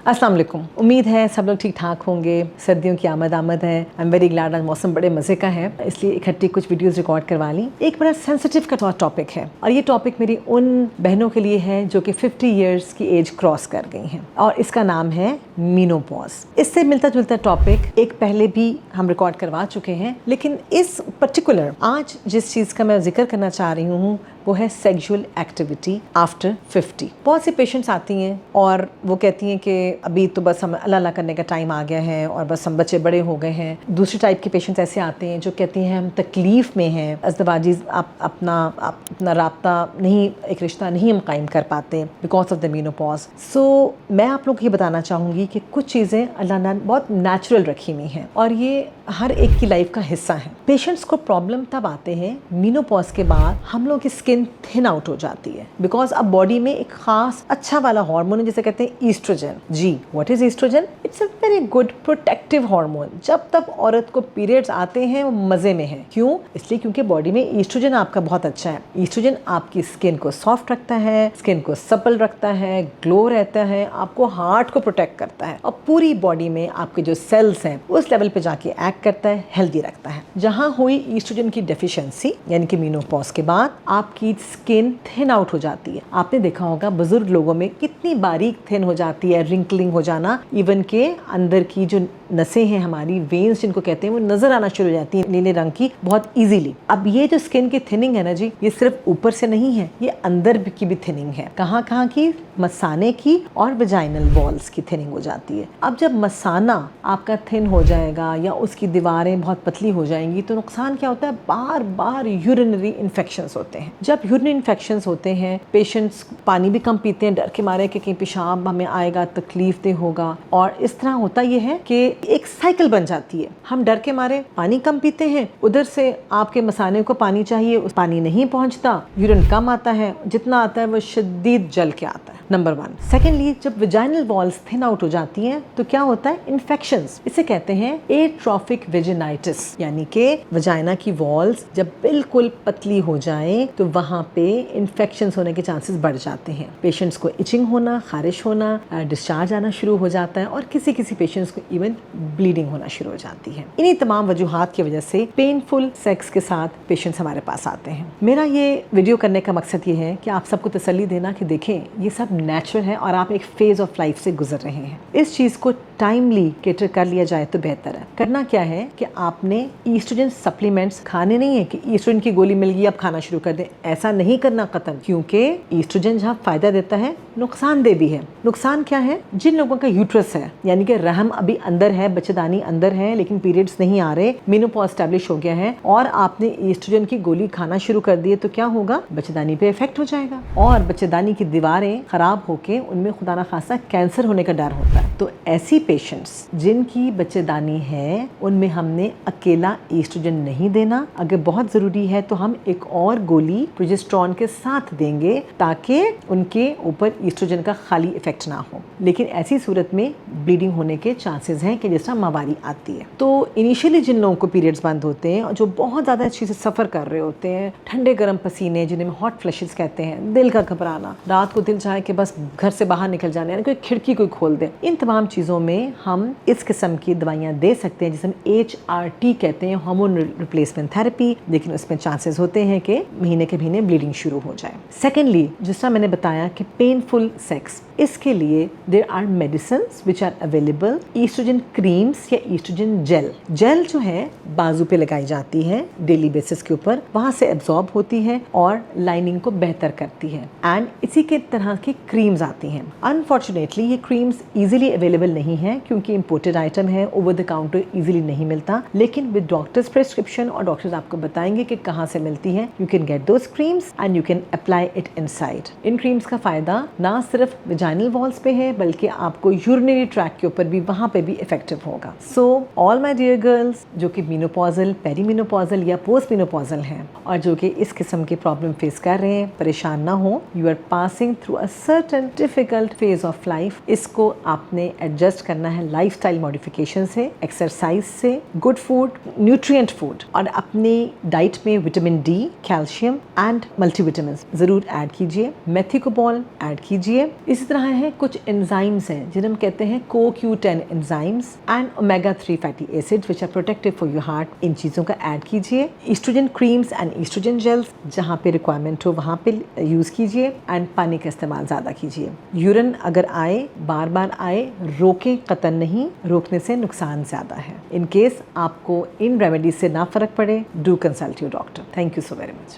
अस्सलाम वालेकुम। उम्मीद है सब लोग ठीक ठाक होंगे। सर्दियों की आमद है। आई एम वेरी ग्लैड आज मौसम बड़े मज़े का है, इसलिए इकट्ठी कुछ वीडियोस रिकॉर्ड करवा ली। एक बड़ा सेंसिटिव का टॉपिक है और ये टॉपिक मेरी उन बहनों के लिए है जो कि 50 ईयर्स की एज क्रॉस कर गई हैं और इसका नाम है मीनोपॉज। इससे मिलता जुलता टॉपिक एक पहले भी हम रिकॉर्ड करवा चुके हैं, लेकिन इस पर्टिकुलर आज जिस चीज़ का मैं जिक्र करना चाह रही हूँ वो है सेक्सुअल एक्टिविटी आफ्टर 50। बहुत सी पेशेंट्स आती हैं और वो कहती हैं कि अभी तो बस हम अल्लाह अल्लाह करने का टाइम आ गया है और बस हम बच्चे बड़े हो गए हैं। दूसरी टाइप के पेशेंट्स ऐसे आते हैं जो कहती हैं हम तकलीफ़ में हैं, अज़दवाजी आप अपना राब्ता नहीं, एक रिश्ता नहीं हम कायम कर पाते बिकॉज ऑफ द मीनोपॉज। सो मैं आप लोग को ये बताना चाहूँगी कि कुछ चीज़ें अल्लाह ने बहुत नेचुरल रखी हुई हैं और ये हर एक की लाइफ का हिस्सा है। पेशेंट्स को प्रॉब्लम तब आते हैं मीनोपॉज के बाद, हम लोग की स्किन थिन आउट हो जाती है बिकॉज अब बॉडी में एक खास अच्छा वाला हार्मोन है जिसे कहते हैं ईस्ट्रोजन। जी, what is estrogen? It's a very good protective hormone. जब तक औरत को पीरियड्स आते हैं वो मजे में है। क्यों? इसलिए क्योंकि बॉडी में ईस्ट्रोजन आपका बहुत अच्छा है। ईस्ट्रोजन आपकी स्किन को सॉफ्ट रखता है, स्किन को सपल रखता है, ग्लो रहता है, आपको हार्ट को प्रोटेक्ट करता है और पूरी बॉडी में आपके जो सेल्स हैं उस लेवल पे जाके एक्ट करता है, हेल्दी रखता है। जहां हुई ईस्ट्रोजन की डेफिशिएंसी यानी कि मीनोपॉज के बाद आपकी स्किन थिन आउट हो जाती है। आपने देखा होगा बुजुर्ग लोगों में कितनी बारीक थिन हो जाती है, रिंकलिंग हो जाना, इवन के अंदर की जो नसें हैं हमारी, वेन्स जिनको कहते हैं, वो नजर आना शुरू हो जाती है नीले रंग की बहुत इजीली। अब ये जो स्किन की थिनिंग है ना जी, ये सिर्फ ऊपर से नहीं है, ये अंदर की भी थिनिंग है। कहाँ कहाँ की? मसाने की और वेजाइनल वॉल्स की थिनिंग हो जाती है। अब जब मसाना आपका थिन हो जाएगा या उसकी दीवारें बहुत पतली हो जाएंगी तो नुकसान क्या होता है? बार बार यूरिनरी इन्फेक्शंस होते हैं। जब यूरिनरी इन्फेक्शंस होते हैं, पेशेंट्स पानी भी कम पीते हैं डर के मारे कि कहीं पेशाब हमें आएगा, तकलीफ दे होगा, और इस तरह होता यह है कि एक साइकिल बन जाती है। हम डर के मारे पानी कम पीते हैं, उधर से आपके मसाने को पानी चाहिए, उस पानी नहीं पहुंचता, यूरिन कम आता है, जितना आता है वो शदीद जल के आता है। नंबर 1। सेकेंडली, जब वेजाइनल वॉल्स थिन आउट हो जाती हैं तो क्या होता है? इन्फेक्शंस। इसे कहते हैं एट्रोफिक वेजिनाइटिस, यानी कि वजाइना की वॉल्स जब बिल्कुल पतली हो जाए तो वहां पे इन्फेक्शंस होने के चांसेस बढ़ जाते हैं। पेशेंट्स को इचिंग होना, खारिश होना, डिस्चार्ज आना शुरू हो जाता है और किसी किसी पेशेंट्स को इवन ब्लीडिंग होना शुरू हो जाती है। इन्हीं तमाम वजूहात की वजह से पेनफुल सेक्स के साथ पेशेंट्स हमारे पास आते हैं। मेरा ये वीडियो करने का मकसद ये है कि आप सबको तसल्ली देना कि देखें ये सब नेचुरल है और आप एक फेज ऑफ लाइफ से गुजर रहे हैं। इस चीज को टाइमली केटर कर लिया जाए तो बेहतर है। करना क्या है कि आपने ईस्ट्रोजन सप्लीमेंट्स खाने नहीं है कि ईस्ट्रोजन की गोली मिल गई अब खाना शुरू कर दें, ऐसा नहीं करना कतई, क्योंकि ईस्ट्रोजन जहाँ फायदा देता है नुकसानदेह भी है। नुकसान क्या है? जिन लोगों का यूट्रस है यानी कि रहम अभी अंदर है, बच्चेदानी अंदर है, लेकिन पीरियड्स नहीं आ रहे, मेनोपॉज एस्टैब्लिश हो गया है और आपने ईस्ट्रोजन की गोली खाना शुरू कर दी है, तो क्या होगा? बच्चेदानी पे इफेक्ट हो जाएगा और बच्चेदानी की दीवारें खराब होके उनमें खुदा ना खासा कैंसर होने का डर होता है। तो ऐसी पेशेंट्स जिनकी बच्चेदानी है उनमें हमने अकेला ईस्ट्रोजन नहीं देना। अगर बहुत जरूरी है तो हम एक और गोली प्रोजेस्टेरॉन के साथ देंगे ताकि उनके ऊपर ईस्ट्रोजन का खाली इफेक्ट ना हो। लेकिन ऐसी सूरत में ब्लीडिंग होने के चांसेस हैं कि जिस तरह माहवारी आती है। तो इनिशियली जिन लोगों को पीरियड्स बंद होते हैं और जो बहुत ज़्यादा अच्छी से सफ़र कर रहे होते हैं, ठंडे गर्म पसीने जिन्हें हॉट फ्लैशेस कहते हैं, दिल का घबराना, रात को दिल चाहे कि बस घर से बाहर निकल जाने, यानी कोई खिड़की कोई खोल दे, इन तमाम चीज़ों में हम इस किस्म की दवाइयाँ दे सकते हैं जिसे हम HRT कहते हैं, हार्मोन रिप्लेसमेंट थेरेपी। लेकिन उसमें चांसेस होते हैं कि महीने के महीने ब्लीडिंग शुरू हो जाए। सेकेंडली, जिस तरह मैंने बताया कि पेनफुल सेक्स, इसके लिए there are medicines which are available. Estrogen creams या ईस्ट्रोजन जेल जो है बाजू पे लगाई जाती है डेली बेसिस के ऊपर, वहां से एब्जॉर्ब होती है और लाइनिंग को बेहतर करती है। एंड इसी के तरह की क्रीम्स आती हैं। अनफॉर्चुनेटली ये क्रीम्स इजीली अवेलेबल नहीं है क्योंकि इंपोर्टेड आइटम है, ओवर द काउंटर इजीली नहीं मिलता, लेकिन विद डॉक्टर्स प्रिस्क्रिप्शन और डॉक्टर्स आपको बताएंगे कि कहाँ से मिलती है। You can get those creams and you can apply it inside. In creams का फायदा ना सिर्फ वेजाइनल वॉल्स पे है बल्कि आपको यूरिनरी ट्रैक के ऊपर भी, वहां पे भी इफेक्टिव होगा। So all my dear girls जो कि मीनोपॉजल, पेरीमीनोपॉजल या पोस्ट मीनोपॉजल हैं और जो कि इस किस्म की प्रॉब्लम फेस कर रहे हैं, परेशान ना हो। You are passing through a certain difficult phase of life. इसको आपने एडजस्ट करना है लाइफस्टाइल मॉडिफिकेशन से, एक्सरसाइज से, गुड फूड, न्यूट्रिएंट फूड और अपनी डाइट में vitamin D, calcium and multivitamin ज़रूर ऐड कीजिए। मेथिकोबॉल ऐड कीजिए। इसी तरह हैं कुछ एंजाइम्स हैं जिन्हें हम कहते हैं CoQ10 enzymes and omega 3 fatty acids which are protective for your heart. इन चीज़ों का ऐड कीजिए। Estrogen creams and estrogen gels जहाँ पे रिक्वायरमेंट हो वहाँ पे यूज़ कीजिए एंड पानी का इस्तेमाल ज़्यादा कीजिए। यूरिन अगर आए बार बार आए, रोकें कतन नहीं, रोकने से नुकसान ज़्यादा है। इन केस आपको इन रेमेडीज से ना फ़र्क पड़े, do consult your doctor. Thank you so very much.